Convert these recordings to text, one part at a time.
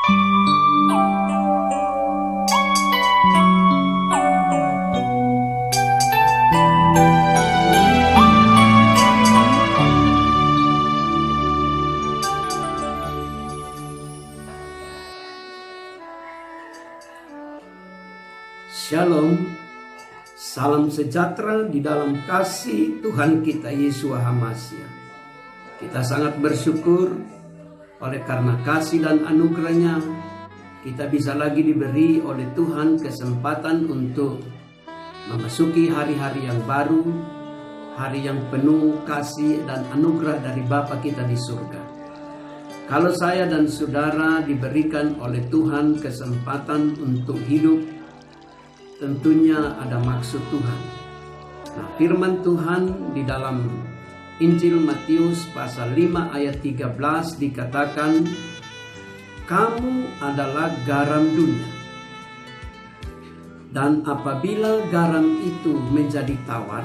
Shalom, salam sejahtera di dalam kasih Tuhan kita Yesus HaMasiah. Kita sangat bersyukur oleh karena kasih dan anugerahnya kita bisa lagi diberi oleh Tuhan kesempatan untuk memasuki hari-hari yang baru, hari yang penuh kasih dan anugerah dari Bapa kita di surga. Kalau saya dan saudara diberikan oleh Tuhan kesempatan untuk hidup, tentunya ada maksud Tuhan. Nah, firman Tuhan di dalam Injil Matius pasal 5 ayat 13 dikatakan, "Kamu adalah garam dunia. Dan apabila garam itu menjadi tawar,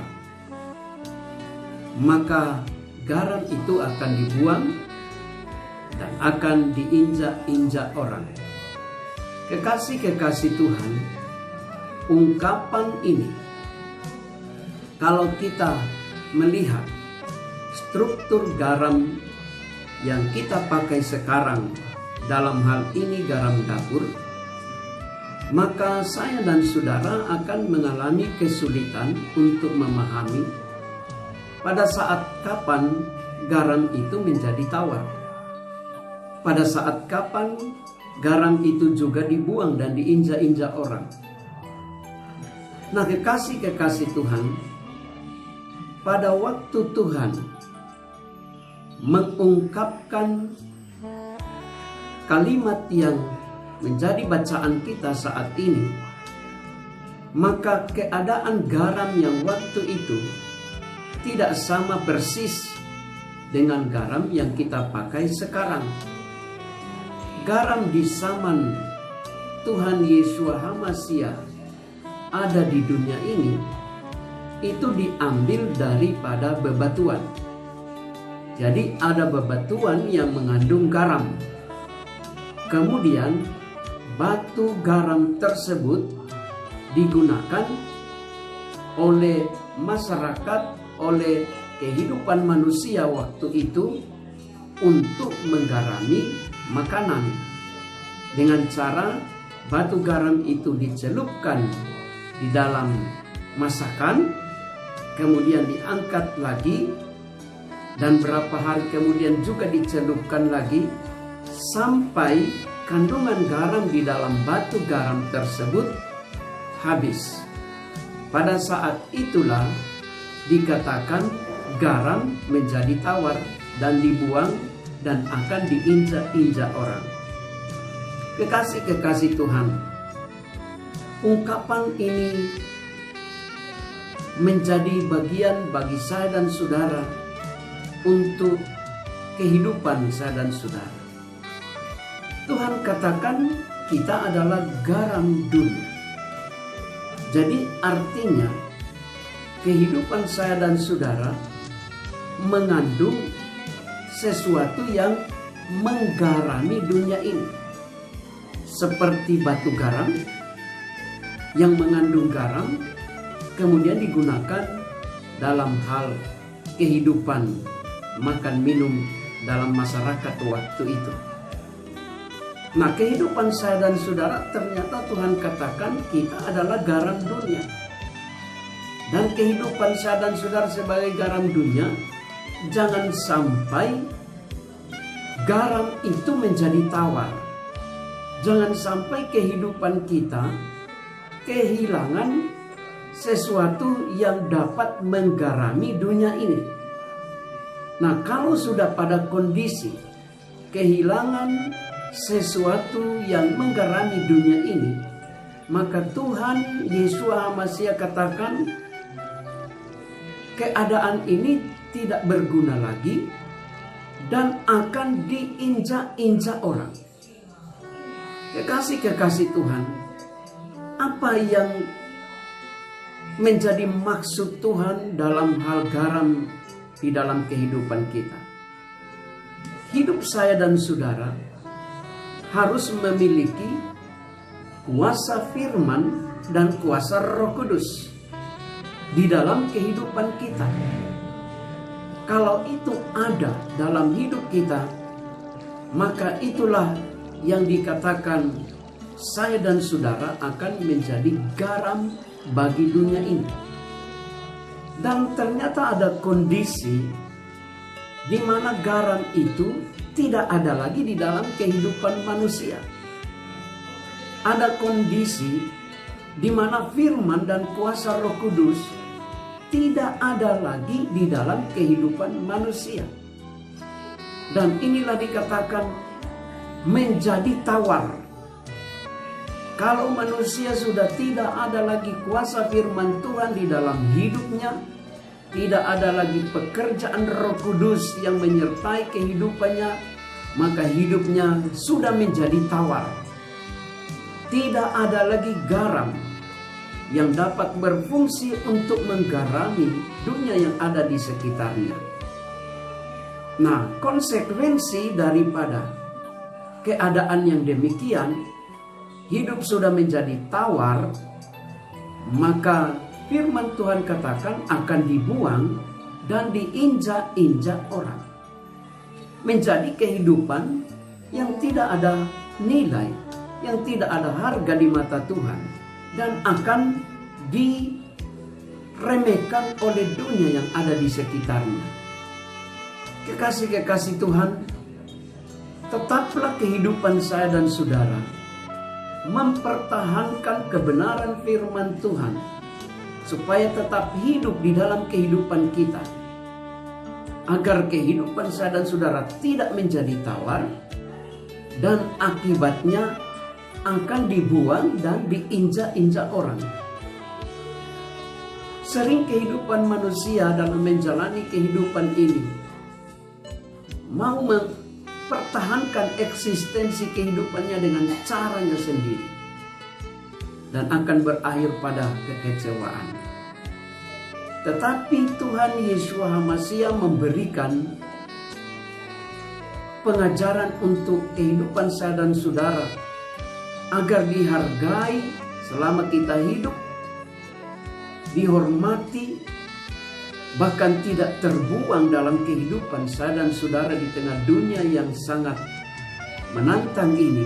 maka garam itu akan dibuang dan akan diinjak-injak orang." Kekasih-kekasih Tuhan, ungkapan ini, kalau kita melihat struktur garam yang kita pakai sekarang, dalam hal ini garam dapur, maka saya dan saudara akan mengalami kesulitan untuk memahami pada saat kapan garam itu menjadi tawar, pada saat kapan garam itu juga dibuang dan diinjak-injak orang. Nah, kekasih-kekasih Tuhan, pada waktu Tuhan mengungkapkan kalimat yang menjadi bacaan kita saat ini, maka keadaan garam yang waktu itu tidak sama persis dengan garam yang kita pakai sekarang. Garam di zaman Tuhan Yesus HaMasiah ada di dunia ini, itu diambil daripada bebatuan. Jadi ada bebatuan yang mengandung garam. Kemudian batu garam tersebut digunakan oleh masyarakat, oleh kehidupan manusia waktu itu untuk menggarami makanan. Dengan cara batu garam itu dicelupkan di dalam masakan, kemudian diangkat lagi, dan berapa hari kemudian juga dicelupkan lagi, sampai kandungan garam di dalam batu garam tersebut habis. Pada saat itulah dikatakan garam menjadi tawar dan dibuang dan akan diinjak-injak orang. Kekasih-kekasih Tuhan, ungkapan ini menjadi bagian bagi saya dan saudara untuk kehidupan saya dan saudara. Tuhan katakan kita adalah garam dunia. Jadi artinya kehidupan saya dan saudara mengandung sesuatu yang menggarami dunia ini. Seperti batu garam yang mengandung garam, kemudian digunakan dalam hal kehidupan makan minum dalam masyarakat waktu itu. Nah, kehidupan saya dan saudara ternyata Tuhan katakan kita adalah garam dunia. Dan kehidupan saya dan saudara sebagai garam dunia, jangan sampai garam itu menjadi tawar. Jangan sampai kehidupan kita kehilangan sesuatu yang dapat menggarami dunia ini. Nah, kalau sudah pada kondisi kehilangan sesuatu yang menggarami dunia ini, maka Tuhan Yesus HaMasiah katakan keadaan ini tidak berguna lagi dan akan diinjak-injak orang. Kekasih-kekasih Tuhan, apa yang menjadi maksud Tuhan dalam hal garam di dalam kehidupan kita? Hidup saya dan saudara harus memiliki kuasa firman dan kuasa Roh Kudus di dalam kehidupan kita. Kalau itu ada dalam hidup kita, maka itulah yang dikatakan saya dan saudara akan menjadi garam bagi dunia ini. Dan ternyata ada kondisi di mana garam itu tidak ada lagi di dalam kehidupan manusia. Ada kondisi di mana firman dan kuasa Roh Kudus tidak ada lagi di dalam kehidupan manusia. Dan inilah dikatakan menjadi tawar. Kalau manusia sudah tidak ada lagi kuasa firman Tuhan di dalam hidupnya, tidak ada lagi pekerjaan Roh Kudus yang menyertai kehidupannya, maka hidupnya sudah menjadi tawar. Tidak ada lagi garam yang dapat berfungsi untuk menggarami dunia yang ada di sekitarnya. Nah, konsekuensi daripada keadaan yang demikian, hidup sudah menjadi tawar, maka firman Tuhan katakan akan dibuang dan diinjak-injak orang. Menjadi kehidupan yang tidak ada nilai, yang tidak ada harga di mata Tuhan, dan akan diremehkan oleh dunia yang ada di sekitarnya. Kekasih-kekasih Tuhan, tetaplah kehidupan saya dan saudara mempertahankan kebenaran firman Tuhan supaya tetap hidup di dalam kehidupan kita, agar kehidupan saya dan saudara tidak menjadi tawar dan akibatnya akan dibuang dan diinjak-injak orang. Sering kehidupan manusia dalam menjalani kehidupan ini mau mempertahankan eksistensi kehidupannya dengan caranya sendiri, dan akan berakhir pada kekecewaan. Tetapi Tuhan Yesus HaMasiah memberikan pengajaran untuk kehidupan saya dan saudara agar dihargai selama kita hidup, dihormati, bahkan tidak terbuang dalam kehidupan saya dan saudara di tengah dunia yang sangat menantang ini.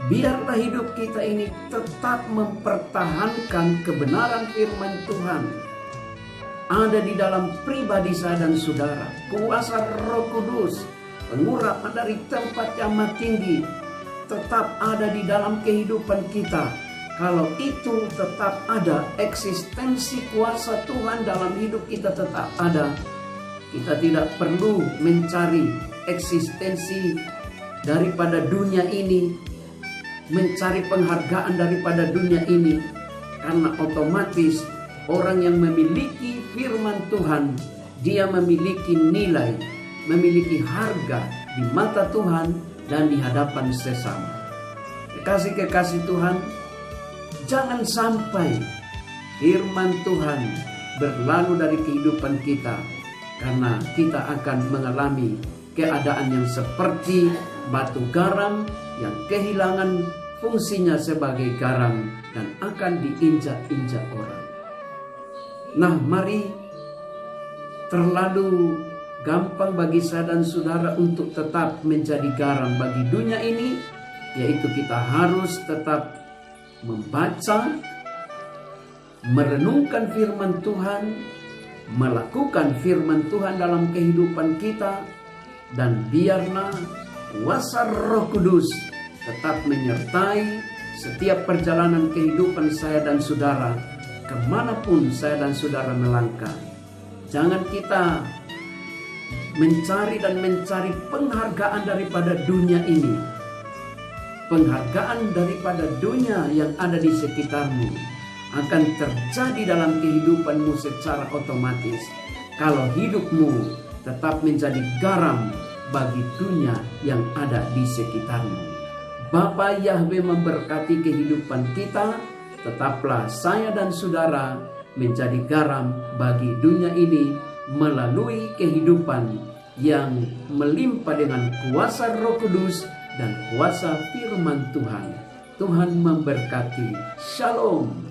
Biarlah hidup kita ini tetap mempertahankan kebenaran firman Tuhan ada di dalam pribadi saya dan saudara. Kuasa Roh Kudus, pengurapan dari tempat yang maha tinggi, tetap ada di dalam kehidupan kita. Kalau itu tetap ada, eksistensi kuasa Tuhan dalam hidup kita tetap ada. Kita tidak perlu mencari eksistensi daripada dunia ini, mencari penghargaan daripada dunia ini, karena otomatis orang yang memiliki firman Tuhan, dia memiliki nilai, memiliki harga di mata Tuhan dan di hadapan sesama. Kekasih-kekasih Tuhan, jangan sampai firman Tuhan berlalu dari kehidupan kita, karena kita akan mengalami keadaan yang seperti batu garam yang kehilangan fungsinya sebagai garam dan akan diinjak-injak orang. Nah, mari, terlalu gampang bagi saya dan saudara untuk tetap menjadi garam bagi dunia ini, yaitu kita harus tetap membaca, merenungkan firman Tuhan, melakukan firman Tuhan dalam kehidupan kita, dan biarlah kuasa Roh Kudus tetap menyertai setiap perjalanan kehidupan saya dan saudara, kemanapun saya dan saudara melangkah. Jangan kita mencari penghargaan daripada dunia ini, penghargaan daripada dunia yang ada di sekitarmu akan terjadi dalam kehidupanmu secara otomatis kalau hidupmu tetap menjadi garam bagi dunia yang ada di sekitarmu. Bapa Yahweh memberkati kehidupan kita. Tetaplah saya dan saudara menjadi garam bagi dunia ini melalui kehidupan yang melimpah dengan kuasa Roh Kudus dan kuasa firman Tuhan. Tuhan memberkati. Shalom.